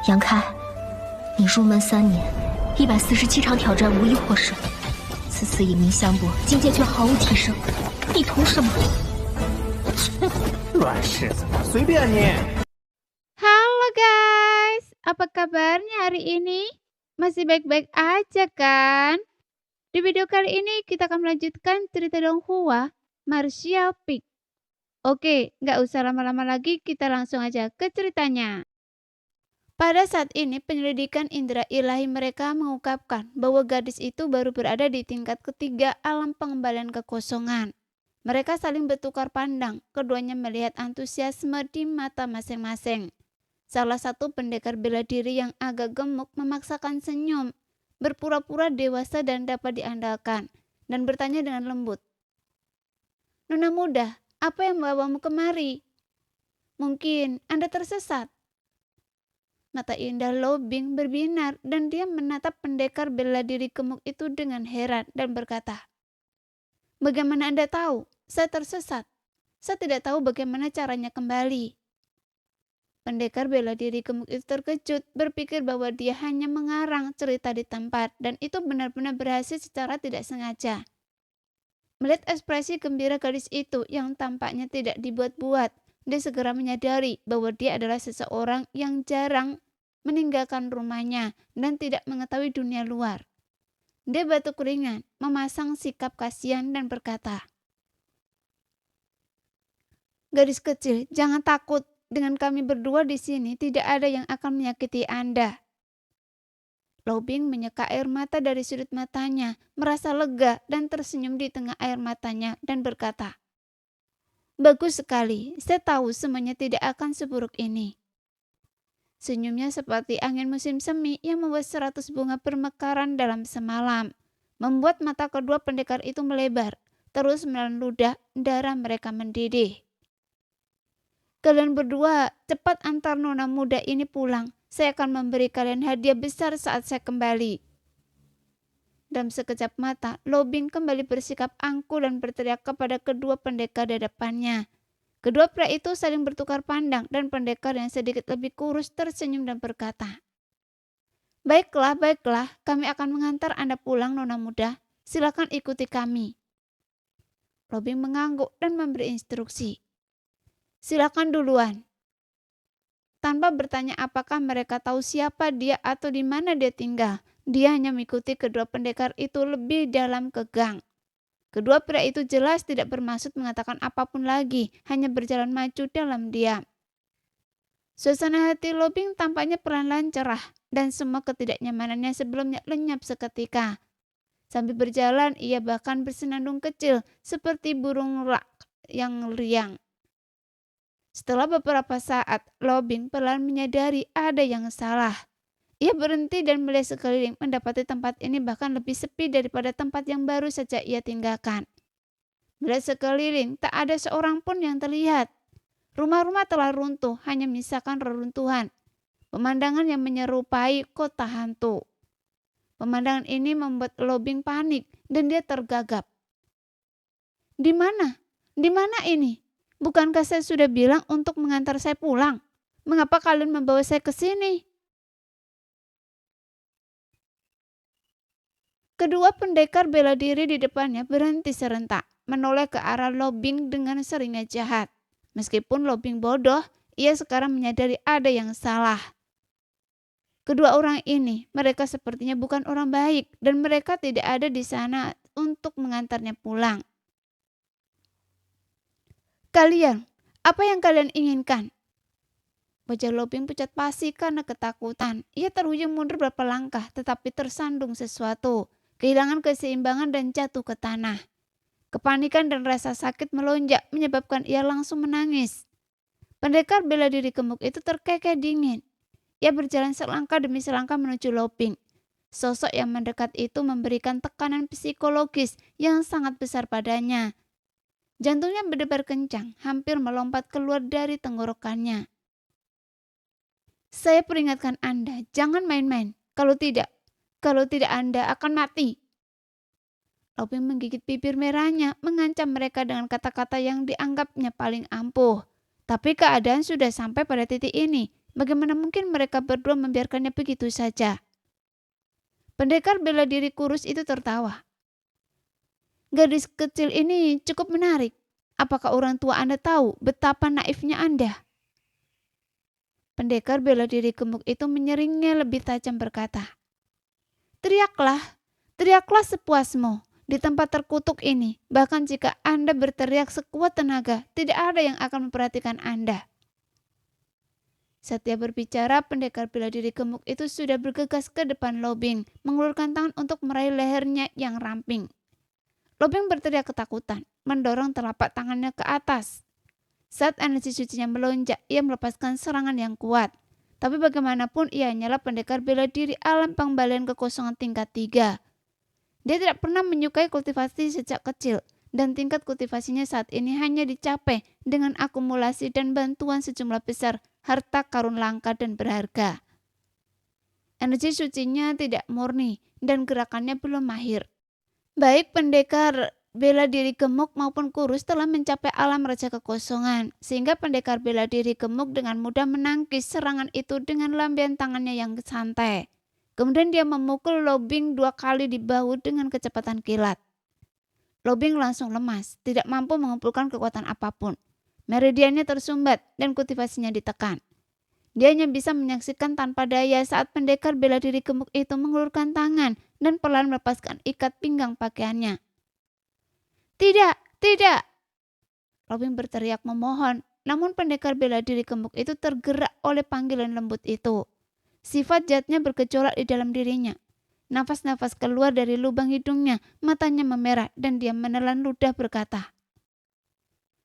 杨开，你入门3年，147场挑战无一获胜，此次以名相搏，境界却毫无提升，你图什么？软柿子，随便你。Halo guys, apa kabarnya hari ini? Masih baik-baik aja kan? Di video kali ini kita akan melanjutkan cerita Donghua, Martial Peak. Oke, nggak usah lama-lama lagi, kita langsung aja ke ceritanya. Pada saat ini penyelidikan indera ilahi mereka mengungkapkan bahwa gadis itu baru berada di tingkat ketiga alam pengembalian kekosongan. Mereka saling bertukar pandang, keduanya melihat antusiasme di mata masing-masing. Salah satu pendekar bela diri yang agak gemuk memaksakan senyum, berpura-pura dewasa dan dapat diandalkan, dan bertanya dengan lembut. "Nona muda, apa yang membawamu kemari? Mungkin Anda tersesat." Mata indah Lo Bing berbinar dan dia menatap pendekar bela diri gemuk itu dengan heran dan berkata, "Bagaimana Anda tahu? Saya tersesat. Saya tidak tahu bagaimana caranya kembali." Pendekar bela diri gemuk itu terkejut, berpikir bahwa dia hanya mengarang cerita di tempat dan itu benar-benar berhasil secara tidak sengaja. Melihat ekspresi gembira gadis itu yang tampaknya tidak dibuat-buat, dia segera menyadari bahwa dia adalah seseorang yang jarang meninggalkan rumahnya dan tidak mengetahui dunia luar. Dia batuk ringan, memasang sikap kasihan dan berkata, "Gadis kecil, jangan takut. Dengan kami berdua di sini tidak ada yang akan menyakiti Anda." Lo Bing menyeka air mata dari sudut matanya, merasa lega dan tersenyum di tengah air matanya dan berkata, "Bagus sekali, saya tahu semuanya tidak akan seburuk ini." Senyumnya seperti angin musim semi yang membuat 100 bunga bermekaran dalam semalam, membuat mata kedua pendekar itu melebar, terus menelan ludah, darah mereka mendidih. "Kalian berdua, cepat antar nona muda ini pulang. Saya akan memberi kalian hadiah besar saat saya kembali." Dalam sekejap mata, Lo Bing kembali bersikap angkuh dan berteriak kepada kedua pendekar di depannya. Kedua pria itu saling bertukar pandang dan pendekar yang sedikit lebih kurus tersenyum dan berkata, Baiklah, kami akan mengantar Anda pulang, nona muda. Silakan ikuti kami." Lo Bing mengangguk dan memberi instruksi. "Silakan duluan." Tanpa bertanya apakah mereka tahu siapa dia atau di mana dia tinggal, dia hanya mengikuti kedua pendekar itu lebih dalam ke gang. Kedua pria itu jelas tidak bermaksud mengatakan apapun lagi, hanya berjalan maju dalam diam. Suasana hati Lo Bing tampaknya perlahan-lahan cerah dan semua ketidaknyamanannya sebelumnya lenyap seketika. Sambil berjalan, ia bahkan bersenandung kecil seperti burung rak yang riang. Setelah beberapa saat, Lo Bing perlahan menyadari ada yang salah. Ia berhenti dan melihat sekeliling, mendapati tempat ini bahkan lebih sepi daripada tempat yang baru saja ia tinggalkan. Melihat sekeliling, tak ada seorang pun yang terlihat. Rumah-rumah telah runtuh, hanya menyisakan reruntuhan. Pemandangan yang menyerupai kota hantu. Pemandangan ini membuat Lo Bing panik dan dia tergagap. Di mana? Di mana ini? Bukankah saya sudah bilang untuk mengantar saya pulang? Mengapa kalian membawa saya ke sini?" Kedua pendekar bela diri di depannya berhenti serentak, menoleh ke arah Lo Bing dengan seringnya jahat. Meskipun Lo Bing bodoh, ia sekarang menyadari ada yang salah. Kedua orang ini, mereka sepertinya bukan orang baik dan mereka tidak ada di sana untuk mengantarnya pulang. "Kalian, apa yang kalian inginkan?" Wajah Lo Bing pucat pasi karena ketakutan. Ia terhuyung mundur beberapa langkah tetapi tersandung sesuatu. Kehilangan keseimbangan dan jatuh ke tanah. Kepanikan dan rasa sakit melonjak menyebabkan ia langsung menangis. Pendekar bela diri gemuk itu terkekeh dingin. Ia berjalan selangkah demi selangkah menuju Lo Bing. Sosok yang mendekat itu memberikan tekanan psikologis yang sangat besar padanya. Jantungnya berdebar kencang, hampir melompat keluar dari tenggorokannya. "Saya peringatkan Anda, jangan main-main. Kalau tidak Anda akan mati." Lo Bing menggigit bibir merahnya, mengancam mereka dengan kata-kata yang dianggapnya paling ampuh. Tapi keadaan sudah sampai pada titik ini. Bagaimana mungkin mereka berdua membiarkannya begitu saja? Pendekar bela diri kurus itu tertawa. Gadis kecil ini cukup menarik. Apakah orang tua Anda tahu betapa naifnya Anda? Pendekar bela diri gemuk itu menyeringnya lebih tajam berkata, teriaklah, teriaklah sepuasmu. Di tempat terkutuk ini, bahkan jika Anda berteriak sekuat tenaga, tidak ada yang akan memperhatikan Anda. Setiap berbicara, pendekar bela diri gemuk itu sudah bergegas ke depan Lobing, mengulurkan tangan untuk meraih lehernya yang ramping. Lobing berteriak ketakutan, mendorong telapak tangannya ke atas. Saat energi sucinya melonjak, ia melepaskan serangan yang kuat. Tapi bagaimanapun ia hanyalah pendekar bela diri alam pengembalian kekosongan tingkat 3. Dia tidak pernah menyukai kultivasi sejak kecil, dan tingkat kultivasinya saat ini hanya dicapai dengan akumulasi dan bantuan sejumlah besar harta karun langka dan berharga. Energi sucinya tidak murni dan gerakannya belum mahir. Baik pendekar bela diri gemuk maupun kurus telah mencapai alam raja kekosongan, sehingga pendekar bela diri gemuk dengan mudah menangkis serangan itu dengan lambean tangannya yang santai. Kemudian dia memukul Lobing 2 kali di bahu dengan kecepatan kilat. Lobing langsung lemas, tidak mampu mengumpulkan kekuatan apapun. Meridiannya tersumbat dan kultivasinya ditekan. Dia hanya bisa menyaksikan tanpa daya saat pendekar bela diri gemuk itu mengulurkan tangan dan perlahan melepaskan ikat pinggang pakaiannya. Tidak, tidak! Lobing berteriak memohon, namun pendekar bela diri gemuk itu tergerak oleh panggilan lembut itu. Sifat jahatnya bergejolak di dalam dirinya. Nafas-nafas keluar dari lubang hidungnya, matanya memerah dan dia menelan ludah berkata,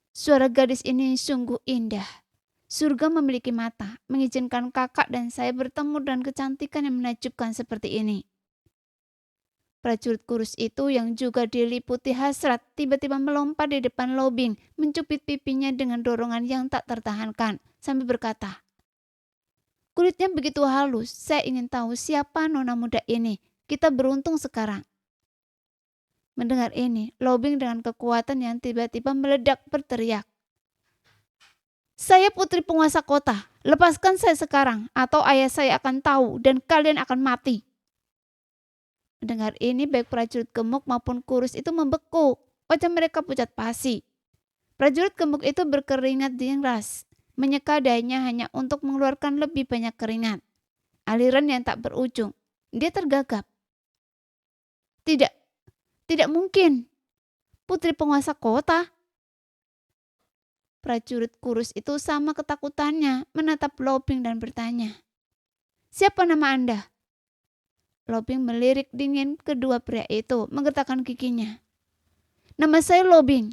suara gadis ini sungguh indah. Surga memiliki mata, mengizinkan kakak dan saya bertemu dengan kecantikan yang menakjubkan seperti ini. Prajurit kurus itu yang juga diliputi hasrat tiba-tiba melompat di depan Lobing, mencubit pipinya dengan dorongan yang tak tertahankan, sambil berkata, kulitnya begitu halus, saya ingin tahu siapa nona muda ini. Kita beruntung sekarang. Mendengar ini, Lobing dengan kekuatan yang tiba-tiba meledak berteriak, saya putri penguasa kota, lepaskan saya sekarang atau ayah saya akan tahu dan kalian akan mati. Mendengar ini, baik prajurit gemuk maupun kurus itu membeku, wajah mereka pucat pasi. Prajurit gemuk itu berkeringat deras, menyeka dahinya hanya untuk mengeluarkan lebih banyak keringat. Aliran yang tak berujung. Dia tergagap. Tidak, tidak mungkin. Putri penguasa kota. Prajurit kurus itu sama ketakutannya menatap Lobing dan bertanya, siapa nama Anda? Lobing melirik dingin kedua pria itu, menggertakkan giginya. Nama saya Lobing.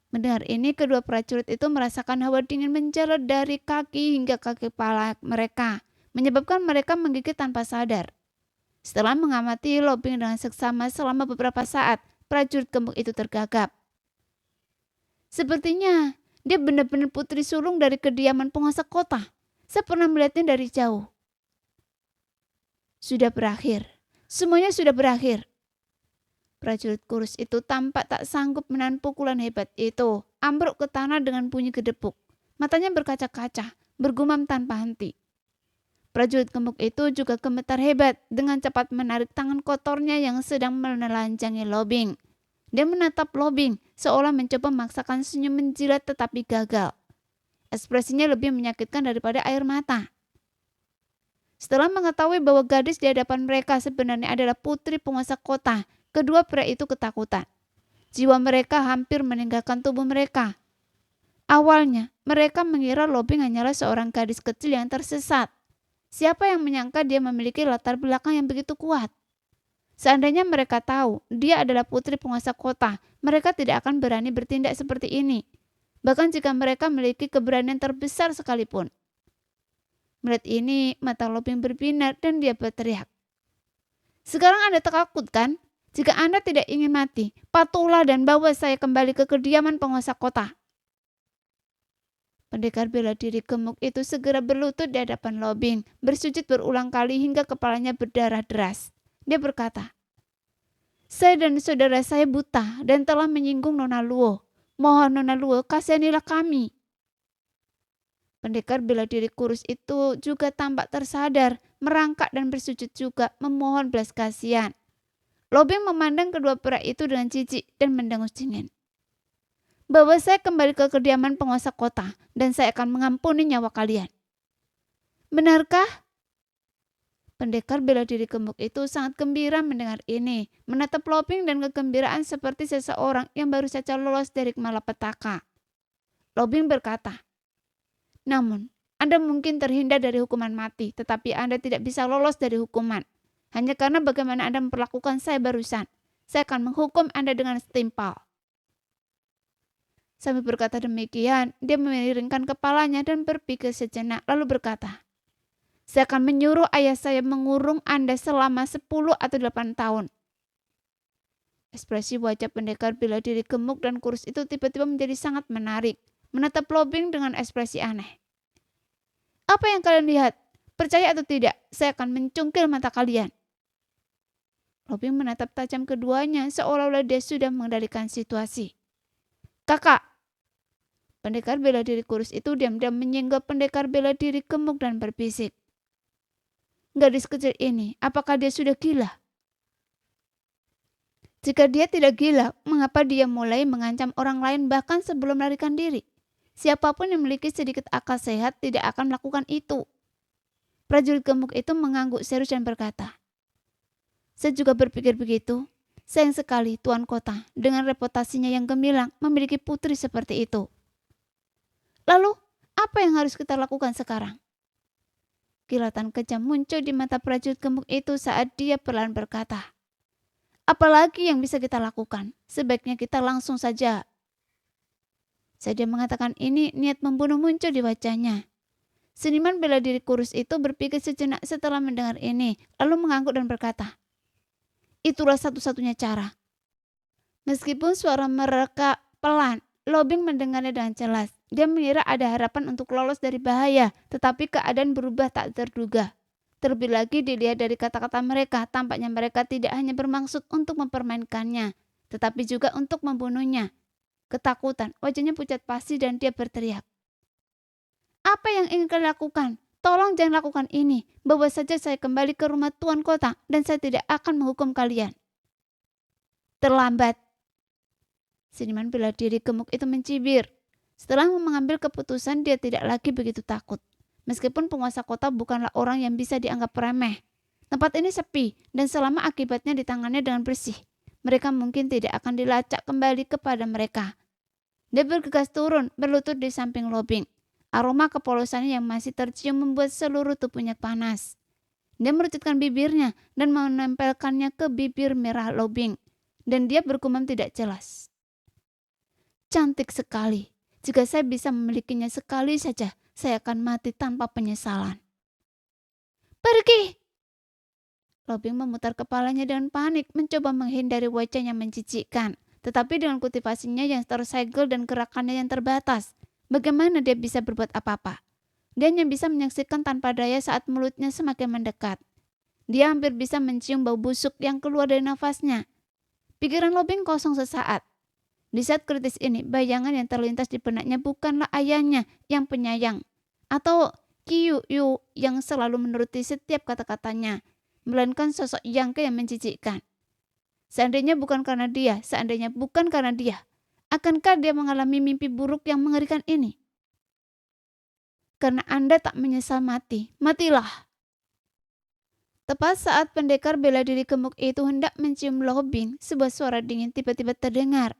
Mendengar ini, kedua prajurit itu merasakan hawa dingin menjalar dari kaki hingga kaki kepala mereka, menyebabkan mereka menggigit tanpa sadar. Setelah mengamati Lobing dengan seksama selama beberapa saat, prajurit gemuk itu tergagap. Sepertinya dia benar-benar putri sulung dari kediaman penguasa kota. Saya pernah melihatnya dari jauh. Sudah berakhir. Semuanya sudah berakhir. Prajurit kurus itu tampak tak sanggup menahan pukulan hebat itu. Ambruk ke tanah dengan bunyi gedebuk. Matanya berkaca-kaca, bergumam tanpa henti. Prajurit gemuk itu juga gemetar hebat dengan cepat menarik tangan kotornya yang sedang menelanjangi Lobing. Dia menatap Lobing seolah mencoba memaksakan senyum menjilat tetapi gagal. Ekspresinya lebih menyakitkan daripada air mata. Setelah mengetahui bahwa gadis di hadapan mereka sebenarnya adalah putri penguasa kota, kedua pria itu ketakutan. Jiwa mereka hampir meninggalkan tubuh mereka. Awalnya, mereka mengira Lobing hanyalah seorang gadis kecil yang tersesat. Siapa yang menyangka dia memiliki latar belakang yang begitu kuat? Seandainya mereka tahu dia adalah putri penguasa kota, mereka tidak akan berani bertindak seperti ini. Bahkan jika mereka memiliki keberanian terbesar sekalipun. Melihat ini, mata Lobing berbinar dan dia berteriak. Sekarang Anda takut kan? Jika Anda tidak ingin mati, patuhlah dan bawa saya kembali ke kediaman penguasa kota. Pendekar bela diri gemuk itu segera berlutut di hadapan Lobing, bersujud berulang kali hingga kepalanya berdarah deras. Dia berkata, saya dan saudara saya buta dan telah menyinggung Nona Luo. Mohon Nona Luo, kasihanilah kami. Pendekar bela diri kurus itu juga tampak tersadar, merangkak dan bersujud juga memohon belas kasihan. Lobing memandang kedua pria itu dengan jijik dan mendengus dingin. Bawa saya kembali ke kediaman penguasa kota dan saya akan mengampuni nyawa kalian. Benarkah? Pendekar bela diri gemuk itu sangat gembira mendengar ini, menatap Lobing dan kegembiraan seperti seseorang yang baru saja lolos dari malapetaka. Lobing berkata, namun, Anda mungkin terhindar dari hukuman mati, tetapi Anda tidak bisa lolos dari hukuman. Hanya karena bagaimana Anda memperlakukan saya barusan. Saya akan menghukum Anda dengan setimpal. Sambil berkata demikian, dia memiringkan kepalanya dan berpikir sejenak, lalu berkata, saya akan menyuruh ayah saya mengurung Anda selama 10 atau 8 tahun. Ekspresi wajah pendekar bela diri gemuk dan kurus itu tiba-tiba menjadi sangat menarik, menatap Lobing dengan ekspresi aneh. Apa yang kalian lihat? Percaya atau tidak, saya akan mencungkil mata kalian. Lobing menatap tajam keduanya seolah-olah dia sudah mengendalikan situasi. Kakak! Pendekar bela diri kurus itu diam-diam menyenggol pendekar bela diri gemuk dan berbisik. Gadis kecil ini, apakah dia sudah gila? Jika dia tidak gila, mengapa dia mulai mengancam orang lain bahkan sebelum melarikan diri? Siapapun yang memiliki sedikit akal sehat tidak akan melakukan itu. Prajurit gemuk itu mengangguk serius dan berkata, saya juga berpikir begitu. Sayang sekali tuan kota dengan reputasinya yang gemilang memiliki putri seperti itu. Lalu, apa yang harus kita lakukan sekarang? Kilatan kejam muncul di mata prajurit gemuk itu saat dia perlahan berkata, apalagi yang bisa kita lakukan? Sebaiknya kita langsung saja. Saat dia mengatakan ini, niat membunuh muncul di wajahnya. Seniman bela diri kurus itu berpikir sejenak setelah mendengar ini, lalu mengangguk dan berkata, itulah satu-satunya cara. Meskipun suara mereka pelan, Lobing mendengarnya dengan jelas. Dia mengira ada harapan untuk lolos dari bahaya, tetapi keadaan berubah tak terduga. Terlebih lagi dilihat dari kata-kata mereka, tampaknya mereka tidak hanya bermaksud untuk mempermainkannya, tetapi juga untuk membunuhnya. Ketakutan, wajahnya pucat pasi dan dia berteriak. Apa yang ingin kalian lakukan? Tolong jangan lakukan ini. Bawa saja saya kembali ke rumah tuan kota dan saya tidak akan menghukum kalian. Terlambat. Seniman bela diri gemuk itu mencibir. Setelah mengambil keputusan, dia tidak lagi begitu takut. Meskipun penguasa kota bukanlah orang yang bisa dianggap remeh. Tempat ini sepi dan selama akibatnya ditangani dengan bersih, mereka mungkin tidak akan dilacak kembali kepada mereka. Dia bergegas turun, berlutut di samping Lobing. Aroma kepolosannya yang masih tercium membuat seluruh tubuhnya panas. Dia merucutkan bibirnya dan menempelkannya ke bibir merah Lobing. Dan dia bergumam tidak jelas. Cantik sekali. Jika saya bisa memilikinya sekali saja, saya akan mati tanpa penyesalan. Pergi! Lobing memutar kepalanya dengan panik, mencoba menghindari wajahnya menjijikkan. Tetapi dengan kultivasinya yang tersegel dan gerakannya yang terbatas, bagaimana dia bisa berbuat apa-apa? Dia hanya bisa menyaksikan tanpa daya saat mulutnya semakin mendekat. Dia hampir bisa mencium bau busuk yang keluar dari nafasnya. Pikiran Lobing kosong sesaat. Di saat kritis ini, bayangan yang terlintas di benaknya bukanlah ayahnya yang penyayang atau Qiu Yu yang selalu menuruti setiap kata-katanya, melainkan sosok Yang Ke yang menjijikkan. Seandainya bukan karena dia, akankah dia mengalami mimpi buruk yang mengerikan ini? Karena Anda tak menyesal mati, matilah. Tepat saat pendekar bela diri gemuk itu hendak mencium Lobing, sebuah suara dingin tiba-tiba terdengar.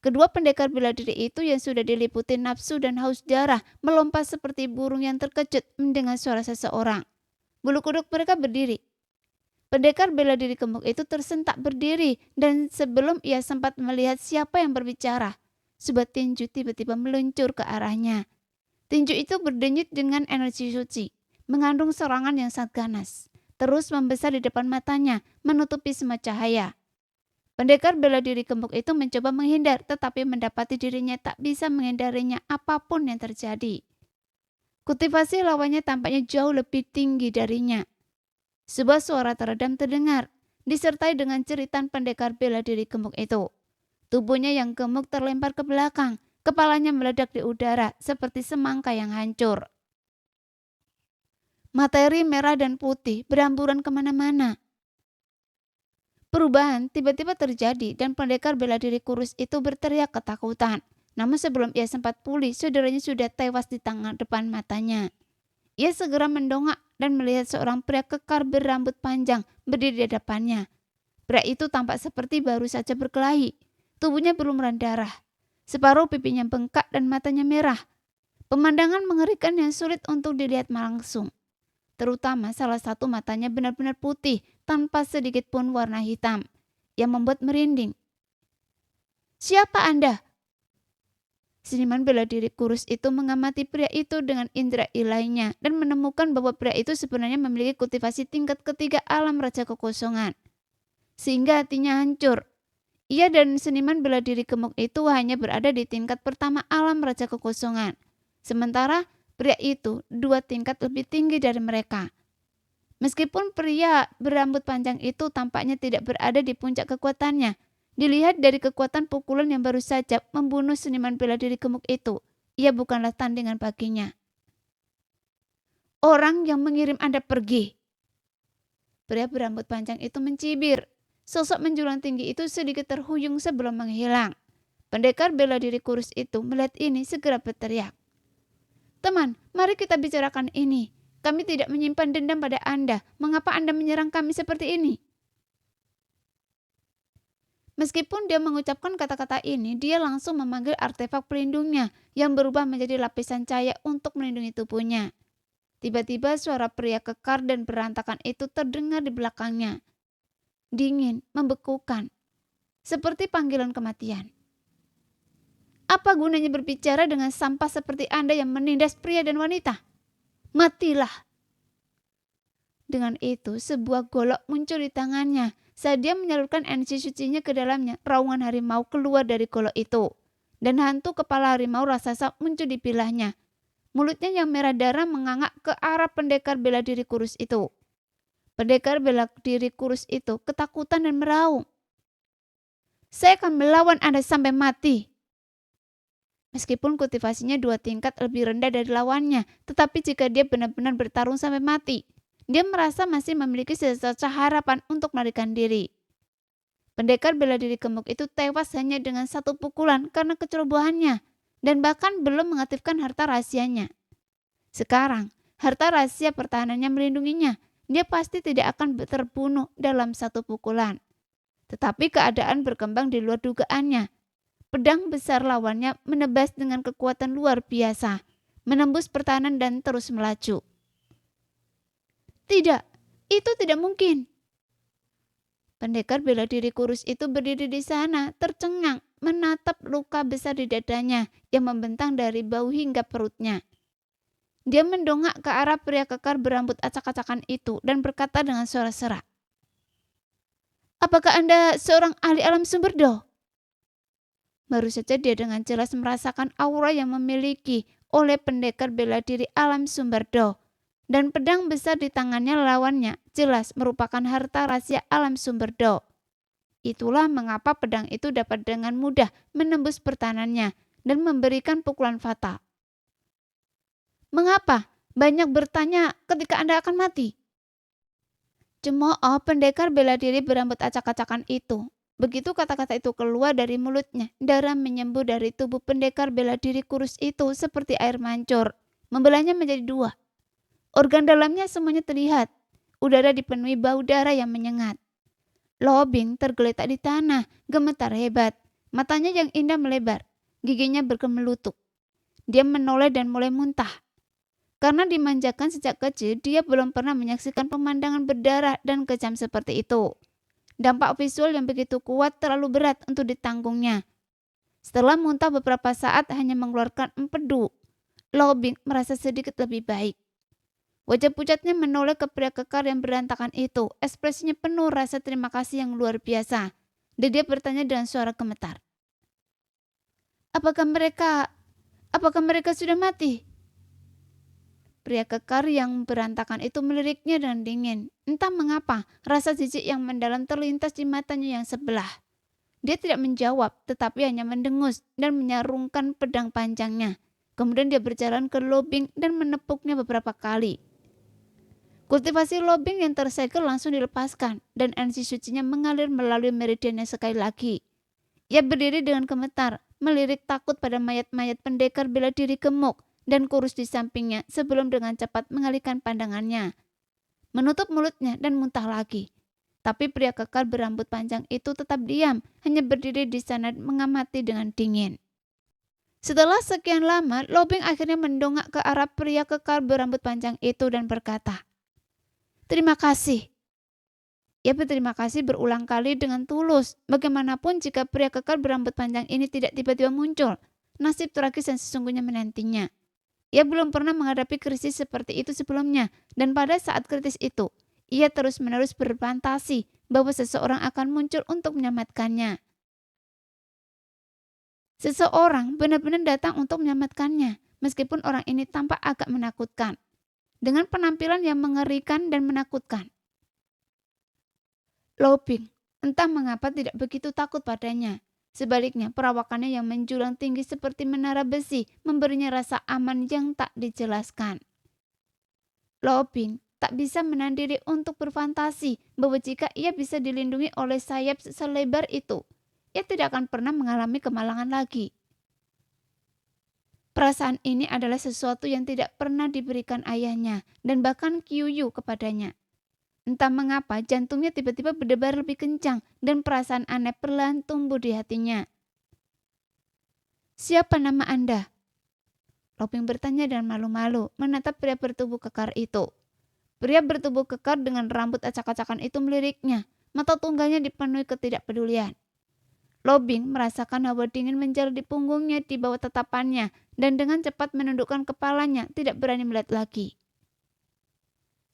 Kedua pendekar bela diri itu yang sudah diliputi nafsu dan haus darah melompat seperti burung yang terkejut mendengar suara seseorang. Bulu kuduk mereka berdiri. Pendekar bela diri gemuk itu tersentak berdiri dan sebelum ia sempat melihat siapa yang berbicara, sebuah tinju tiba-tiba meluncur ke arahnya. Tinju itu berdenyut dengan energi suci, mengandung serangan yang sangat ganas, terus membesar di depan matanya, menutupi semua cahaya. Pendekar bela diri gemuk itu mencoba menghindar, tetapi mendapati dirinya tak bisa menghindarinya apapun yang terjadi. Kultivasi lawannya tampaknya jauh lebih tinggi darinya. Sebuah suara teredam terdengar, disertai dengan jeritan pendekar bela diri gemuk itu. Tubuhnya yang gemuk terlempar ke belakang, kepalanya meledak di udara seperti semangka yang hancur. Materi merah dan putih berhamburan kemana-mana. Perubahan tiba-tiba terjadi dan pendekar bela diri kurus itu berteriak ketakutan. Namun sebelum ia sempat pulih, saudaranya sudah tewas di tangan depan matanya. Ia segera mendongak dan melihat seorang pria kekar berambut panjang berdiri di hadapannya. Pria itu tampak seperti baru saja berkelahi. Tubuhnya berlumuran darah. Separuh pipinya bengkak dan matanya merah. Pemandangan mengerikan yang sulit untuk dilihat langsung. Terutama salah satu matanya benar-benar putih tanpa sedikit pun warna hitam yang membuat merinding. "Siapa Anda?" Seniman bela diri kurus itu mengamati pria itu dengan indera ilahnya dan menemukan bahwa pria itu sebenarnya memiliki kultivasi tingkat ketiga alam raja kekosongan. Sehingga hatinya hancur. Ia dan seniman bela diri gemuk itu hanya berada di tingkat pertama alam raja kekosongan. Sementara pria itu 2 tingkat lebih tinggi dari mereka. Meskipun pria berambut panjang itu tampaknya tidak berada di puncak kekuatannya, dilihat dari kekuatan pukulan yang baru saja membunuh seniman bela diri gemuk itu, ia bukanlah tandingan baginya. "Orang yang mengirim Anda pergi." Pria berambut panjang itu mencibir. Sosok menjulang tinggi itu sedikit terhuyung sebelum menghilang. Pendekar bela diri kurus itu melihat ini segera berteriak, "Teman, mari kita bicarakan ini. Kami tidak menyimpan dendam pada Anda. Mengapa Anda menyerang kami seperti ini?" Meskipun dia mengucapkan kata-kata ini, dia langsung memanggil artefak pelindungnya yang berubah menjadi lapisan cahaya untuk melindungi tubuhnya. Tiba-tiba suara pria kekar dan berantakan itu terdengar di belakangnya. Dingin, membekukan, seperti panggilan kematian. "Apa gunanya berbicara dengan sampah seperti Anda yang menindas pria dan wanita? Matilah!" Dengan itu, sebuah golok muncul di tangannya. Saat dia menyalurkan energi sucinya ke dalamnya, raungan harimau keluar dari golok itu. Dan hantu kepala harimau raksasa muncul di bilahnya. Mulutnya yang merah darah mengangak ke arah pendekar bela diri kurus itu. Pendekar bela diri kurus itu ketakutan dan meraung, "Saya akan melawan Anda sampai mati." Meskipun kultivasinya 2 tingkat lebih rendah dari lawannya, tetapi jika dia benar-benar bertarung sampai mati, dia merasa masih memiliki sisa harapan untuk melarikan diri. Pendekar bela diri gemuk itu tewas hanya dengan 1 pukulan karena kecerobohannya dan bahkan belum mengaktifkan harta rahasianya. Sekarang, harta rahasia pertahanannya melindunginya. Dia pasti tidak akan terbunuh dalam 1 pukulan. Tetapi keadaan berkembang di luar dugaannya. Pedang besar lawannya menebas dengan kekuatan luar biasa, menembus pertahanan dan terus melaju. "Tidak, itu tidak mungkin." Pendekar bela diri kurus itu berdiri di sana, tercengang, menatap luka besar di dadanya yang membentang dari bahu hingga perutnya. Dia mendongak ke arah pria kekar berambut acak-acakan itu dan berkata dengan suara serak, "Apakah Anda seorang ahli alam Sumberdo?" Baru saja dia dengan jelas merasakan aura yang memiliki oleh pendekar bela diri alam Sumberdo. Dan pedang besar di tangannya lawannya jelas merupakan harta rahasia alam Sumberdo. Itulah mengapa pedang itu dapat dengan mudah menembus pertahanannya dan memberikan pukulan fatal. "Mengapa? Banyak bertanya ketika Anda akan mati." Cemooh pendekar bela diri berambut acak-acakan itu. Begitu kata-kata itu keluar dari mulutnya, darah menyembur dari tubuh pendekar bela diri kurus itu seperti air mancur, membelahnya menjadi 2. Organ dalamnya semuanya terlihat. Udara dipenuhi bau darah yang menyengat. Lobing tergeletak di tanah, gemetar hebat. Matanya yang indah melebar, giginya berkemelutuk. Dia menoleh dan mulai muntah. Karena dimanjakan sejak kecil, dia belum pernah menyaksikan pemandangan berdarah dan kejam seperti itu. Dampak visual yang begitu kuat terlalu berat untuk ditanggungnya. Setelah muntah beberapa saat hanya mengeluarkan empedu, Lobing merasa sedikit lebih baik. Wajah pucatnya menoleh ke pria kekar yang berantakan itu. Ekspresinya penuh rasa terima kasih yang luar biasa. Dan dia bertanya dengan suara gemetar, Apakah mereka sudah mati?" Pria kekar yang berantakan itu meliriknya dengan dingin. Entah mengapa, rasa jijik yang mendalam terlintas di matanya yang sebelah. Dia tidak menjawab, tetapi hanya mendengus dan menyarungkan pedang panjangnya. Kemudian dia berjalan ke Lobing dan menepuknya beberapa kali. Kultivasi Lobing yang tersegel langsung dilepaskan dan energi sucinya mengalir melalui meridiannya sekali lagi. Ia berdiri dengan gemetar, melirik takut pada mayat-mayat pendekar bela diri gemuk dan kurus di sampingnya sebelum dengan cepat mengalihkan pandangannya. Menutup mulutnya dan muntah lagi. Tapi pria kekar berambut panjang itu tetap diam, hanya berdiri di sana mengamati dengan dingin. Setelah sekian lama, Lobing akhirnya mendongak ke arah pria kekar berambut panjang itu dan berkata, "Terima kasih." Ia berterima kasih berulang kali dengan tulus. Bagaimanapun jika pria kekar berambut panjang ini tidak tiba-tiba muncul, nasib tragis yang sesungguhnya menantinya. Ia belum pernah menghadapi krisis seperti itu sebelumnya, dan pada saat kritis itu, ia terus-menerus berfantasi bahwa seseorang akan muncul untuk menyelamatkannya. Seseorang benar-benar datang untuk menyelamatkannya, meskipun orang ini tampak agak menakutkan, dengan penampilan yang mengerikan dan menakutkan. Lobing entah mengapa tidak begitu takut padanya. Sebaliknya, perawakannya yang menjulang tinggi seperti menara besi memberinya rasa aman yang tak dijelaskan. Lobing tak bisa menahan diri untuk berfantasi bahwa jika ia bisa dilindungi oleh sayap selebar itu, ia tidak akan pernah mengalami kemalangan lagi. Perasaan ini adalah sesuatu yang tidak pernah diberikan ayahnya dan bahkan Kyuyu kepadanya. Entah mengapa jantungnya tiba-tiba berdebar lebih kencang dan perasaan aneh perlahan tumbuh di hatinya. "Siapa nama Anda?" Lobing bertanya dengan malu-malu menatap pria bertubuh kekar itu. Pria bertubuh kekar dengan rambut acak-acakan itu meliriknya, mata tunggalnya dipenuhi ketidakpedulian. Lobing merasakan hawa dingin menjalar di punggungnya di bawah tatapannya dan dengan cepat menundukkan kepalanya, tidak berani melihat lagi.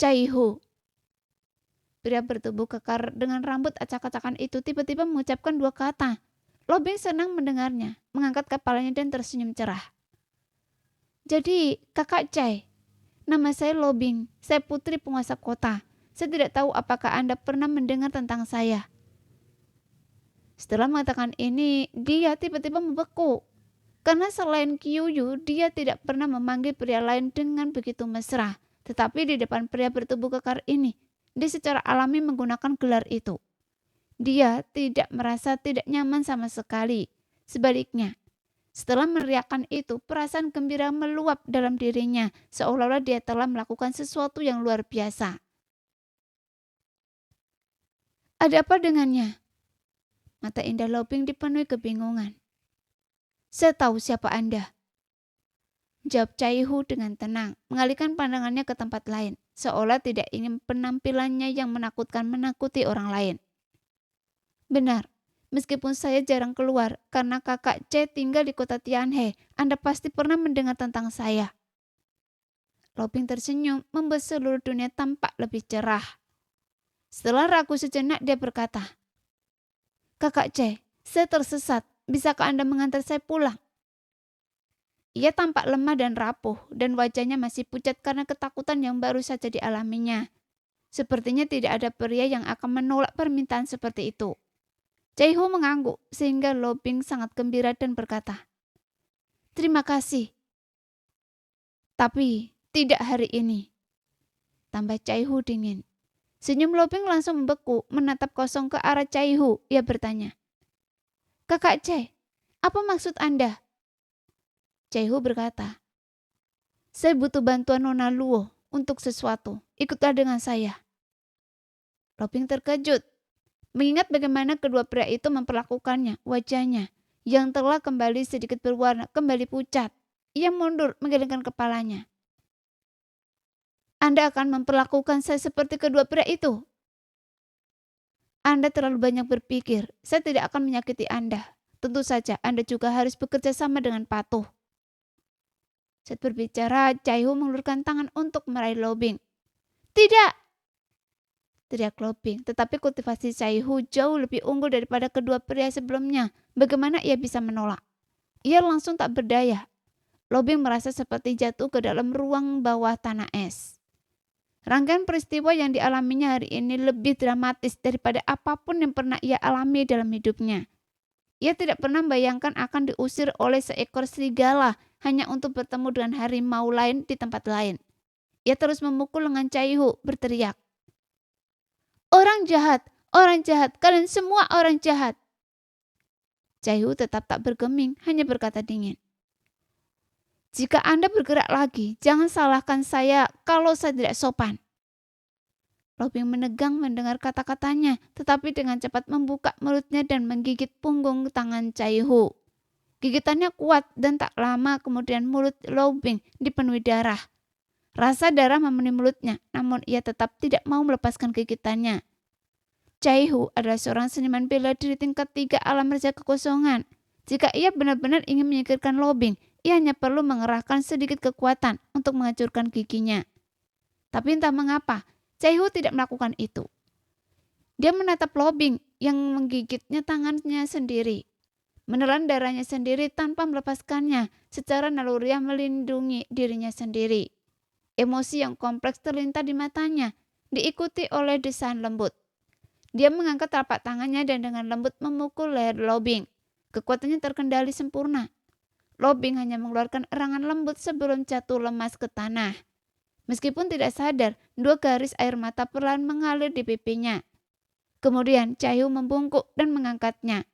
"Chaihu." Pria bertubuh kekar dengan rambut acak-acakan itu tiba-tiba mengucapkan dua kata. Lobing senang mendengarnya, mengangkat kepalanya dan tersenyum cerah. "Jadi, Kakak Chai, nama saya Lobing, saya putri penguasa kota. Saya tidak tahu apakah Anda pernah mendengar tentang saya." Setelah mengatakan ini, dia tiba-tiba membeku. Karena selain Kyuyu, dia tidak pernah memanggil pria lain dengan begitu mesra. Tetapi di depan pria bertubuh kekar ini, dia secara alami menggunakan gelar itu. Dia tidak merasa tidak nyaman sama sekali. Sebaliknya, setelah meneriakkan itu, perasaan gembira meluap dalam dirinya, seolah-olah dia telah melakukan sesuatu yang luar biasa. "Ada apa dengannya?" Mata indah Lobing dipenuhi kebingungan. "Saya tahu siapa Anda," jawab Chaihu dengan tenang, mengalihkan pandangannya ke tempat lain, seolah tidak ingin penampilannya yang menakutkan menakuti orang lain. "Benar, meskipun saya jarang keluar karena Kakak C tinggal di kota Tianhe, Anda pasti pernah mendengar tentang saya." Lobing tersenyum, membuat seluruh dunia tampak lebih cerah. Setelah ragu sejenak, dia berkata, "Kakak C, saya tersesat. Bisakah Anda mengantar saya pulang?" Ia tampak lemah dan rapuh, dan wajahnya masih pucat karena ketakutan yang baru saja dialaminya. Sepertinya tidak ada pria yang akan menolak permintaan seperti itu. Chaihu mengangguk, sehingga Lobing sangat gembira dan berkata, "Terima kasih. Tapi tidak hari ini," tambah Chaihu dingin. Senyum Lobing langsung membeku, menatap kosong ke arah Chaihu. Ia bertanya, "Kakak C, apa maksud Anda?" Chaihu berkata, "Saya butuh bantuan Nona Luo untuk sesuatu. Ikutlah dengan saya." Lobing terkejut, mengingat bagaimana kedua pria itu memperlakukannya. Wajahnya yang telah kembali sedikit berwarna kembali pucat. Ia mundur menggelengkan kepalanya. "Anda akan memperlakukan saya seperti kedua pria itu?" "Anda terlalu banyak berpikir. Saya tidak akan menyakiti Anda. Tentu saja Anda juga harus bekerja sama dengan patuh." Saat berbicara, Chaihu mengulurkan tangan untuk meraih Lobing. "Tidak!" teriak Lobing, tetapi kultivasi Chaihu jauh lebih unggul daripada kedua pria sebelumnya. Bagaimana ia bisa menolak? Ia langsung tak berdaya. Lobing merasa seperti jatuh ke dalam ruang bawah tanah es. Rangkaian peristiwa yang dialaminya hari ini lebih dramatis daripada apapun yang pernah ia alami dalam hidupnya. Ia tidak pernah membayangkan akan diusir oleh seekor serigala hanya untuk bertemu dengan harimau lain di tempat lain. Ia terus memukul lengan Cai-Hu, berteriak, orang jahat, kalian semua orang jahat." Cai-Hu tetap tak bergeming, hanya berkata dingin, "Jika Anda bergerak lagi, jangan salahkan saya kalau saya tidak sopan." Lo Bing menegang mendengar kata-katanya, tetapi dengan cepat membuka mulutnya dan menggigit punggung tangan Cai-Hu. Gigitannya kuat dan tak lama kemudian mulut Lo Bing dipenuhi darah. Rasa darah memenuhi mulutnya, namun ia tetap tidak mau melepaskan gigitannya. Cai-Hu adalah seorang seniman bela diri tingkat 3 alam raja kekosongan. Jika ia benar-benar ingin menyingkirkan Lo Bing, ia hanya perlu mengerahkan sedikit kekuatan untuk menghancurkan giginya. Tapi entah mengapa, Cai-Hu tidak melakukan itu. Dia menatap Lo Bing yang menggigitnya tangannya sendiri, menelan darahnya sendiri tanpa melepaskannya, secara naluriah melindungi dirinya sendiri. Emosi yang kompleks terlintas di matanya, diikuti oleh desaan lembut. Dia mengangkat telapak tangannya dan dengan lembut memukul leher Lo Bing. Kekuatannya terkendali sempurna. Lo Bing hanya mengeluarkan erangan lembut sebelum jatuh lemas ke tanah. Meskipun tidak sadar, 2 garis air mata perlahan mengalir di pipinya. Kemudian Cai-Hu membungkuk dan mengangkatnya.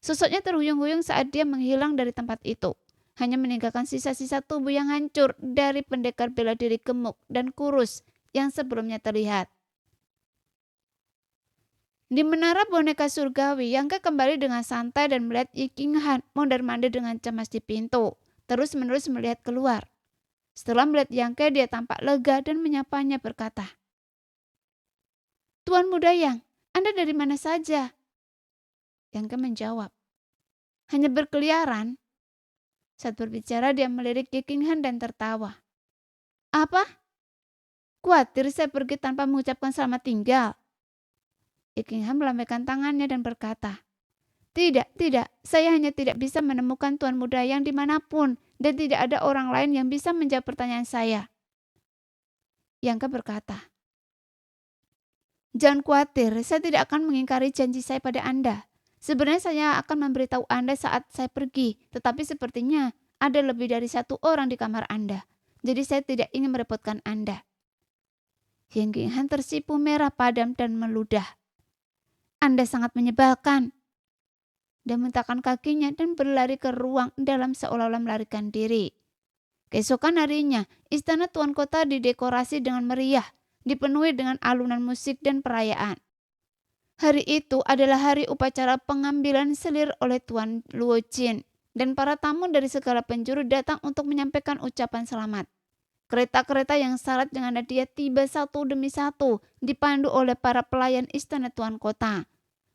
Sosoknya terhuyung-huyung saat dia menghilang dari tempat itu, hanya meninggalkan sisa-sisa tubuh yang hancur dari pendekar bela diri gemuk dan kurus yang sebelumnya terlihat. Di menara boneka surgawi, Yang Ke kembali dengan santai dan melihat Yi Qinghan mondar-mandir dengan cemas di pintu, terus-menerus melihat keluar. Setelah melihat Yang Ke, dia tampak lega dan menyapanya berkata, "Tuan Muda Yang, Anda dari mana saja?" Yang Ke menjawab, "Hanya berkeliaran." Saat berbicara, dia melirik Yi Qinghan dan tertawa. "Apa? Khawatir saya pergi tanpa mengucapkan selamat tinggal?" Yi Qinghan melambaikan tangannya dan berkata, Tidak, saya hanya tidak bisa menemukan Tuan Muda Yang dimanapun dan tidak ada orang lain yang bisa menjawab pertanyaan saya." Yang Ke berkata, "Jangan khawatir, saya tidak akan mengingkari janji saya pada Anda. Sebenarnya saya akan memberitahu Anda saat saya pergi, tetapi sepertinya ada lebih dari 1 orang di kamar Anda. Jadi saya tidak ingin merepotkan Anda." Yi Qinghan tersipu merah padam dan meludah. "Anda sangat menyebalkan." Dia mentakkan kakinya dan berlari ke ruang dalam seolah-olah melarikan diri. Keesokan harinya, istana tuan kota didekorasi dengan meriah, dipenuhi dengan alunan musik dan perayaan. Hari itu adalah hari upacara pengambilan selir oleh Tuan Luo Jin, dan para tamu dari segala penjuru datang untuk menyampaikan ucapan selamat. Kereta-kereta yang syarat dengan hadiah tiba satu demi satu, dipandu oleh para pelayan istana tuan kota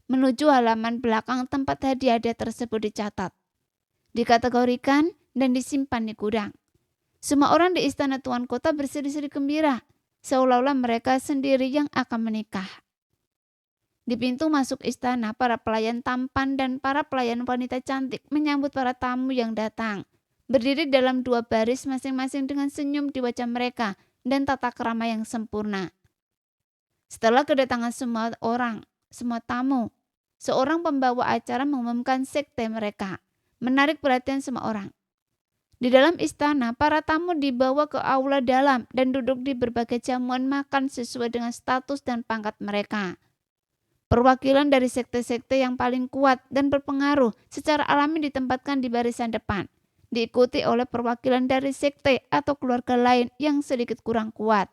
menuju halaman belakang tempat hadiah-hadiah tersebut dicatat, dikategorikan, dan disimpan di gudang. Semua orang di istana tuan kota berseri-seri gembira, seolah-olah mereka sendiri yang akan menikah. Di pintu masuk istana, para pelayan tampan dan para pelayan wanita cantik menyambut para tamu yang datang, berdiri dalam 2 baris masing-masing dengan senyum di wajah mereka dan tata krama yang sempurna. Setelah kedatangan semua tamu, seorang pembawa acara mengumumkan sekte mereka, menarik perhatian semua orang. Di dalam istana, para tamu dibawa ke aula dalam dan duduk di berbagai jamuan makan sesuai dengan status dan pangkat mereka. Perwakilan dari sekte-sekte yang paling kuat dan berpengaruh secara alami ditempatkan di barisan depan, diikuti oleh perwakilan dari sekte atau keluarga lain yang sedikit kurang kuat.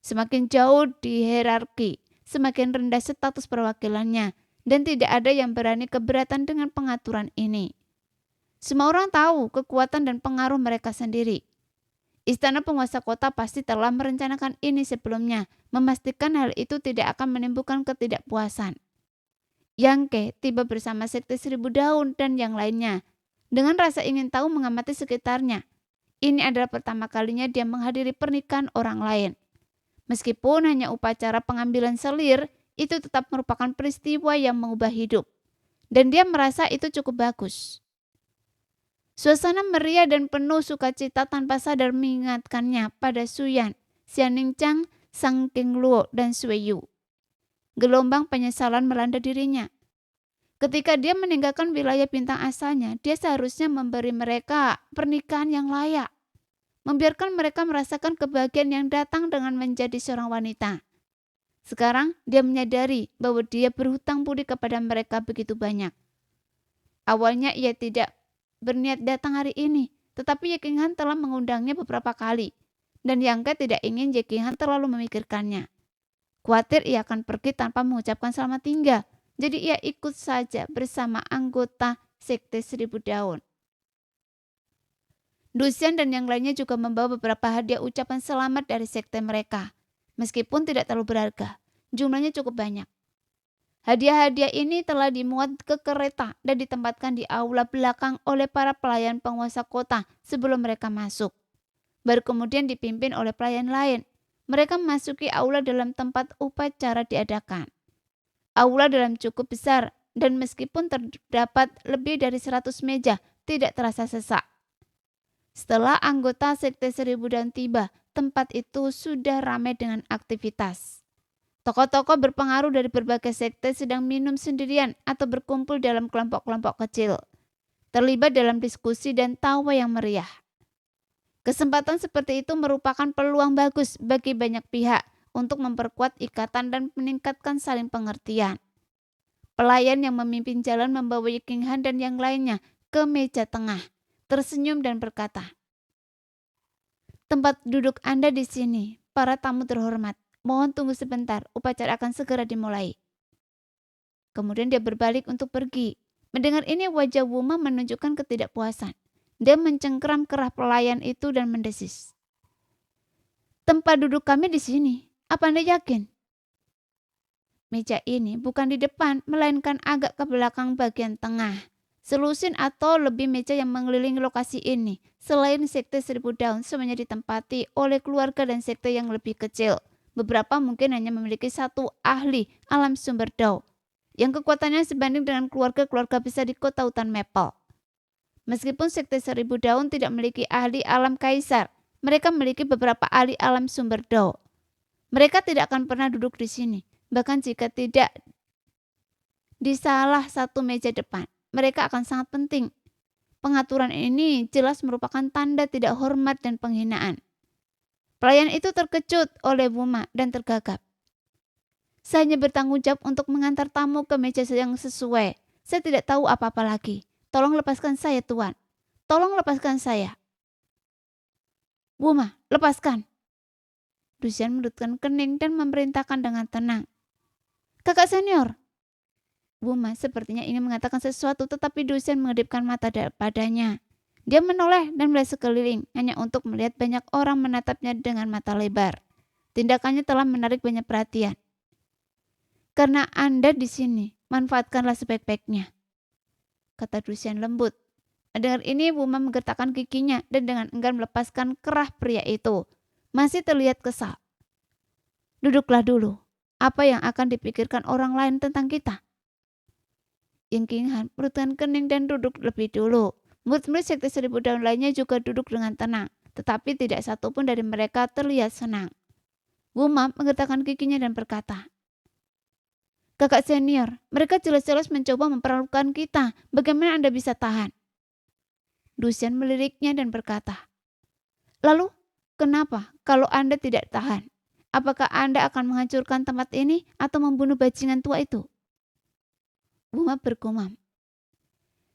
Semakin jauh di hierarki, semakin rendah status perwakilannya, dan tidak ada yang berani keberatan dengan pengaturan ini. Semua orang tahu kekuatan dan pengaruh mereka sendiri. Istana penguasa kota pasti telah merencanakan ini sebelumnya, memastikan hal itu tidak akan menimbulkan ketidakpuasan. Yang Ke tiba bersama sekte 1000 daun dan yang lainnya, dengan rasa ingin tahu mengamati sekitarnya. Ini adalah pertama kalinya dia menghadiri pernikahan orang lain. Meskipun hanya upacara pengambilan selir, itu tetap merupakan peristiwa yang mengubah hidup. Dan dia merasa itu cukup bagus. Suasana meriah dan penuh sukacita tanpa sadar mengingatkannya pada Suyan, Xianingchang, Sang Qingluo, dan Suiyu. Gelombang penyesalan melanda dirinya. Ketika dia meninggalkan wilayah bintang asalnya, dia seharusnya memberi mereka pernikahan yang layak. membiarkan mereka merasakan kebahagiaan yang datang dengan menjadi seorang wanita. Sekarang dia menyadari bahwa dia berhutang budi kepada mereka begitu banyak. Awalnya ia tidak berniat datang hari ini, tetapi Ye King Han telah mengundangnya beberapa kali, dan Yang Ke tidak ingin Ye King Han terlalu memikirkannya. Khawatir ia akan pergi tanpa mengucapkan selamat tinggal, jadi ia ikut saja bersama anggota Sekte Seribu Daun. Dusian dan yang lainnya juga membawa beberapa hadiah ucapan selamat dari sekte mereka. Meskipun tidak terlalu berharga, jumlahnya cukup banyak. Hadiah-hadiah ini telah dimuat ke kereta dan ditempatkan di aula belakang oleh para pelayan penguasa kota sebelum mereka masuk. Baru kemudian dipimpin oleh pelayan lain. Mereka memasuki aula dalam tempat upacara diadakan. Aula dalam cukup besar dan meskipun terdapat lebih dari 100 meja, tidak terasa sesak. Setelah anggota Sekte Seribu Daun tiba, tempat itu sudah ramai dengan aktivitas. Tokoh-tokoh berpengaruh dari berbagai sekte sedang minum sendirian atau berkumpul dalam kelompok-kelompok kecil, terlibat dalam diskusi dan tawa yang meriah. Kesempatan seperti itu merupakan peluang bagus bagi banyak pihak untuk memperkuat ikatan dan meningkatkan saling pengertian. Pelayan yang memimpin jalan membawa Ye King Han dan yang lainnya ke meja tengah, tersenyum dan berkata, "Tempat duduk Anda di sini, para tamu terhormat. Mohon tunggu sebentar, upacara akan segera dimulai." Kemudian dia berbalik untuk pergi. Mendengar ini wajah Wuma menunjukkan ketidakpuasan. Dia mencengkeram kerah pelayan itu dan mendesis, "Tempat duduk kami di sini. Apa Anda yakin? Meja ini bukan di depan, melainkan agak ke belakang bagian tengah. Selusin atau lebih meja yang mengelilingi lokasi ini, selain Sekte Seribu Daun, semuanya ditempati oleh keluarga dan sekte yang lebih kecil. Beberapa mungkin hanya memiliki satu ahli alam sumber dao, yang kekuatannya sebanding dengan keluarga-keluarga besar di kota hutan Maple. Meskipun Sekte Seribu Daun tidak memiliki ahli alam kaisar, mereka memiliki beberapa ahli alam sumber dao. Mereka tidak akan pernah duduk di sini, bahkan jika tidak di salah satu meja depan. Mereka akan sangat penting. Pengaturan ini jelas merupakan tanda tidak hormat dan penghinaan." Pelayan itu terkejut oleh Wuma dan tergagap. "Saya hanya bertanggung jawab untuk mengantar tamu ke meja yang sesuai. Saya tidak tahu apa-apa lagi. Tolong lepaskan saya, Tuan. Tolong lepaskan saya." "Wuma, lepaskan." Dusian menundukkan kening dan memerintahkan dengan tenang, "Kakak senior." Wuma sepertinya ingin mengatakan sesuatu, tetapi Dusian mengedipkan mata padanya. Dia menoleh dan melihat sekeliling, hanya untuk melihat banyak orang menatapnya dengan mata lebar. Tindakannya telah menarik banyak perhatian. "Karena Anda di sini, manfaatkanlah sebaik-baiknya," kata Dusian lembut. Mendengar ini, Wuma menggertakkan giginya dan dengan enggan melepaskan kerah pria itu. Masih terlihat kesal. "Duduklah dulu. Apa yang akan dipikirkan orang lain tentang kita?" Yang King Han merutkan kening dan duduk lebih dulu. Murid-murid Sekte Seribu Daun lainnya juga duduk dengan tenang, tetapi tidak satupun dari mereka terlihat senang. Wuma menggertakkan giginya dan berkata, "Kakak senior, mereka jelas-jelas mencoba mempermalukan kita. Bagaimana Anda bisa tahan?" Dusian meliriknya dan berkata, "Lalu, kenapa kalau Anda tidak tahan? Apakah Anda akan menghancurkan tempat ini atau membunuh bajingan tua itu?" Wuma bergumam,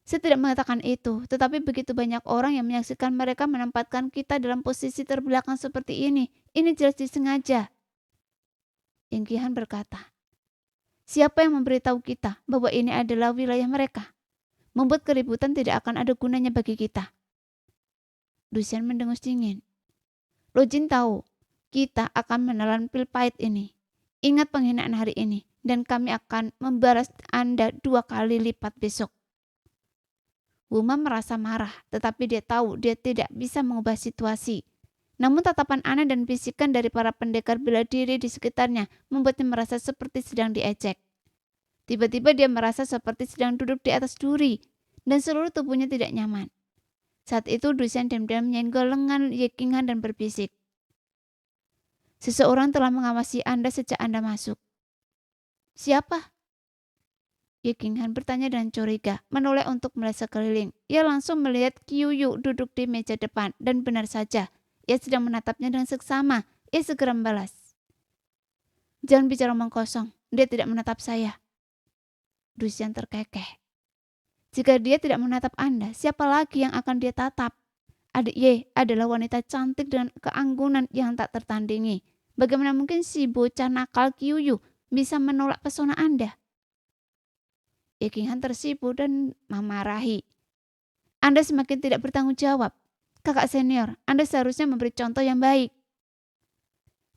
"Saya tidak mengatakan itu, tetapi begitu banyak orang yang menyaksikan mereka menempatkan kita dalam posisi terbelakang seperti ini. Ini jelas disengaja." Yang King Han berkata, "Siapa yang memberitahu kita bahwa ini adalah wilayah mereka? Membuat keributan tidak akan ada gunanya bagi kita." Dusian mendengus dingin. "Lo Jin tahu, kita akan menelan pil pahit ini. Ingat penghinaan hari ini, dan kami akan membalas Anda 2 kali lipat besok." Wuma merasa marah, tetapi dia tahu dia tidak bisa mengubah situasi. Namun tatapan aneh dan bisikan dari para pendekar bela diri di sekitarnya membuatnya merasa seperti sedang diejek. Tiba-tiba dia merasa seperti sedang duduk di atas duri, dan seluruh tubuhnya tidak nyaman. Saat itu Dusian diam-diam menyenggol lengan Ye King Han dan berbisik, "Seseorang telah mengawasi Anda sejak Anda masuk." "Siapa?" Ye King Han bertanya dengan curiga, menoleh untuk melihat sekeliling. Ia langsung melihat Qiu Yu duduk di meja depan, dan benar saja, Ia sedang menatapnya dengan seksama. Ia segera membalas. Jangan bicara omong kosong. Dia tidak menatap saya. Dusian terkekeh. Jika dia tidak menatap Anda, siapa lagi yang akan dia tatap? Adik Y adalah wanita cantik dengan keanggunan yang tak tertandingi. Bagaimana mungkin si bocah nakal Kyuyu bisa menolak pesona Anda? Ye King Han tersipu dan memarahi. Anda semakin tidak bertanggung jawab. Kakak senior, Anda seharusnya memberi contoh yang baik.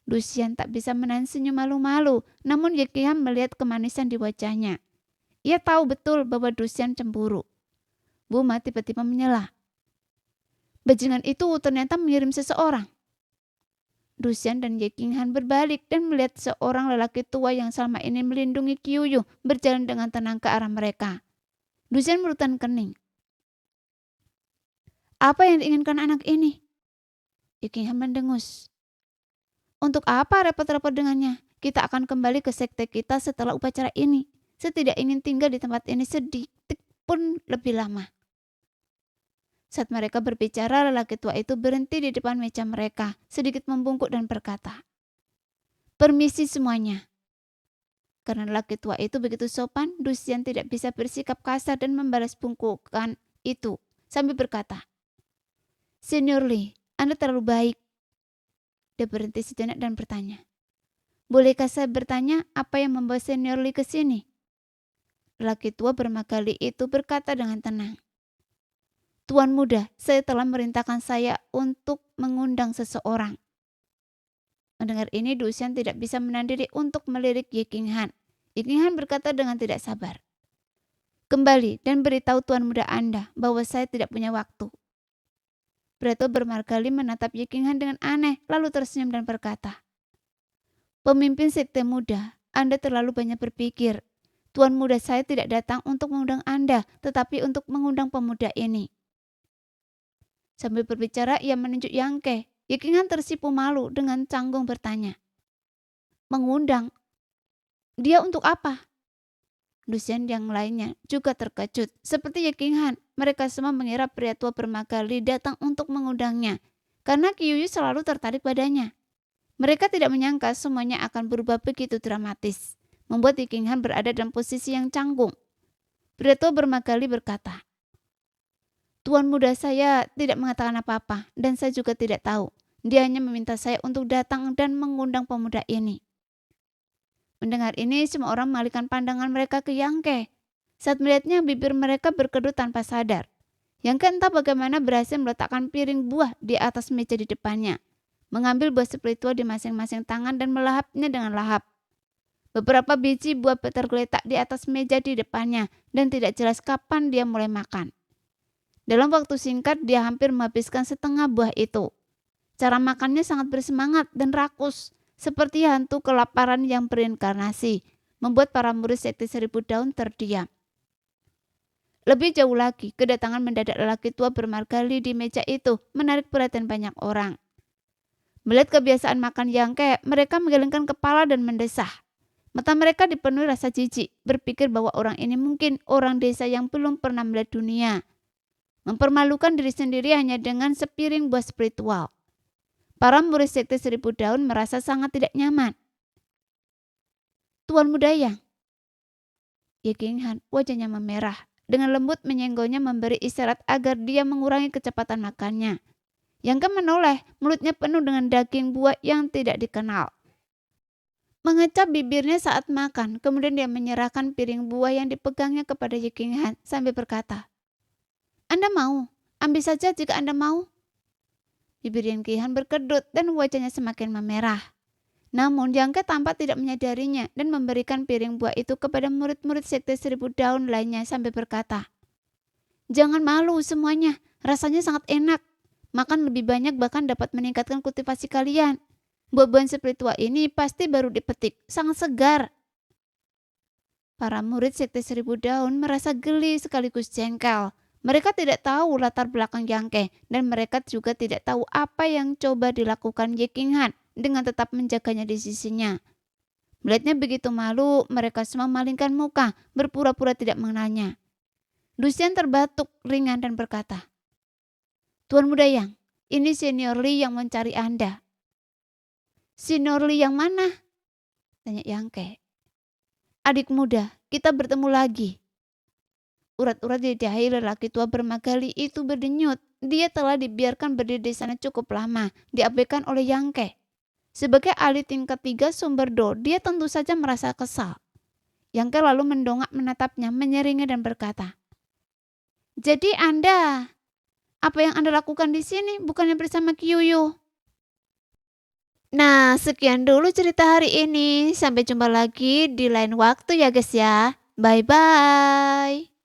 Dusian tak bisa menahan senyum malu-malu, namun Ye King Han melihat kemanisan di wajahnya. Ia tahu betul bahwa Dusian cemburu. Buma tiba-tiba menyela. Bajingan itu ternyata mengirim seseorang. Dusian dan Ye King Han berbalik dan melihat seorang lelaki tua yang selama ini melindungi Kyuyu berjalan dengan tenang ke arah mereka. Dusian merutan kening. Apa yang diinginkan anak ini? Ye King Han mendengus. Untuk apa repot-repot dengannya? Kita akan kembali ke sekte kita setelah upacara ini. Saya tidak ingin tinggal di tempat ini sedikit pun lebih lama. Saat mereka berbicara, lelaki tua itu berhenti di depan meja mereka, sedikit membungkuk dan berkata, "Permisi semuanya." Karena lelaki tua itu begitu sopan, Dusian tidak bisa bersikap kasar dan membalas bungkukan itu, sambil berkata, "Senior Lee, Anda terlalu baik." Dia berhenti sejenak dan bertanya, "Bolehkah saya bertanya apa yang membawa Senior Lee ke sini?" Lelaki tua bermagali itu berkata dengan tenang, "Tuan muda, saya telah merintahkan saya untuk mengundang seseorang." Mendengar ini, Dusian tidak bisa menahan diri untuk melirik Ye King Han. Ye King Han berkata dengan tidak sabar, "Kembali dan beritahu tuan muda Anda bahwa saya tidak punya waktu." Preto berkali menatap Ye King Han dengan aneh, lalu tersenyum dan berkata, "Pemimpin sekte muda, Anda terlalu banyak berpikir. Tuan muda saya tidak datang untuk mengundang Anda, tetapi untuk mengundang pemuda ini." Sambil berbicara, ia menunjuk Yangke. Ye King Han tersipu malu dengan canggung bertanya, "Mengundang? Dia untuk apa?" Dusian yang lainnya juga terkejut. Seperti Ye King Han, mereka semua mengira pria tua bermagali datang untuk mengundangnya, karena Kyuyu selalu tertarik padanya. Mereka tidak menyangka semuanya akan berubah begitu dramatis, membuat Ye King Han berada dalam posisi yang canggung. Pria tua bermagali berkata, "Tuan muda saya tidak mengatakan apa-apa dan saya juga tidak tahu. Dia hanya meminta saya untuk datang dan mengundang pemuda ini." Mendengar ini, semua orang mengalihkan pandangan mereka ke Yangke. Saat melihatnya, bibir mereka berkedut tanpa sadar. Yangke entah bagaimana berhasil meletakkan piring buah di atas meja di depannya, mengambil buah spiritual di masing-masing tangan dan melahapnya dengan lahap. Beberapa biji buah tergeletak di atas meja di depannya dan tidak jelas kapan dia mulai makan. Dalam waktu singkat, dia hampir menghabiskan setengah buah itu. Cara makannya sangat bersemangat dan rakus, seperti hantu kelaparan yang berinkarnasi, membuat para murid sekte 1000 daun terdiam. Lebih jauh lagi, kedatangan mendadak lelaki tua bermargali di meja itu menarik perhatian banyak orang. Melihat kebiasaan makan Yangke, mereka menggelengkan kepala dan mendesah. Mata mereka dipenuhi rasa jijik, berpikir bahwa orang ini mungkin orang desa yang belum pernah melihat dunia. Mempermalukan diri sendiri hanya dengan sepiring buah spiritual. Para murid sekte 1000 daun merasa sangat tidak nyaman. "Tuan muda Yang." Ye King Han wajahnya memerah. Dengan lembut menyenggolnya memberi isyarat agar dia mengurangi kecepatan makannya. Yang menoleh, mulutnya penuh dengan daging buah yang tidak dikenal. Mengecap bibirnya saat makan, kemudian dia menyerahkan piring buah yang dipegangnya kepada Ye King Han sambil berkata, "Anda mau? Ambil saja jika Anda mau." Bibir Ye King Han berkedut dan wajahnya semakin memerah. Namun Yangke tampak tidak menyadarinya dan memberikan piring buah itu kepada murid-murid sekte 1000 daun lainnya sambil berkata, "Jangan malu semuanya, rasanya sangat enak. Makan lebih banyak bahkan dapat meningkatkan kultivasi kalian. Buah-buahan spiritual ini pasti baru dipetik, sangat segar." Para murid sekte 1000 daun merasa geli sekaligus jengkel. Mereka tidak tahu latar belakang Yangke dan mereka juga tidak tahu apa yang coba dilakukan Ye King Han dengan tetap menjaganya di sisinya. Melihatnya begitu malu, mereka semua malingkan muka, berpura-pura tidak mengenalnya. Dusian terbatuk ringan dan berkata, "Tuan muda Yang, Ini Senior Lee yang mencari Anda. Senior Lee yang mana? Tanya Yangke. Adik muda, kita bertemu lagi. Urat-urat di dahi lelaki tua bermagali itu berdenyut. Dia telah dibiarkan berdiri di sana cukup lama, diabaikan oleh Yangke. Sebagai ahli tingkat 3 sumber Do, dia tentu saja merasa kesal. Yangke lalu mendongak menatapnya, menyeringai dan berkata, "Jadi Anda, apa yang Anda lakukan di sini bukannya bersama Kyuyu?" Nah, sekian dulu cerita hari ini. Sampai jumpa lagi di lain waktu ya guys ya. Bye-bye.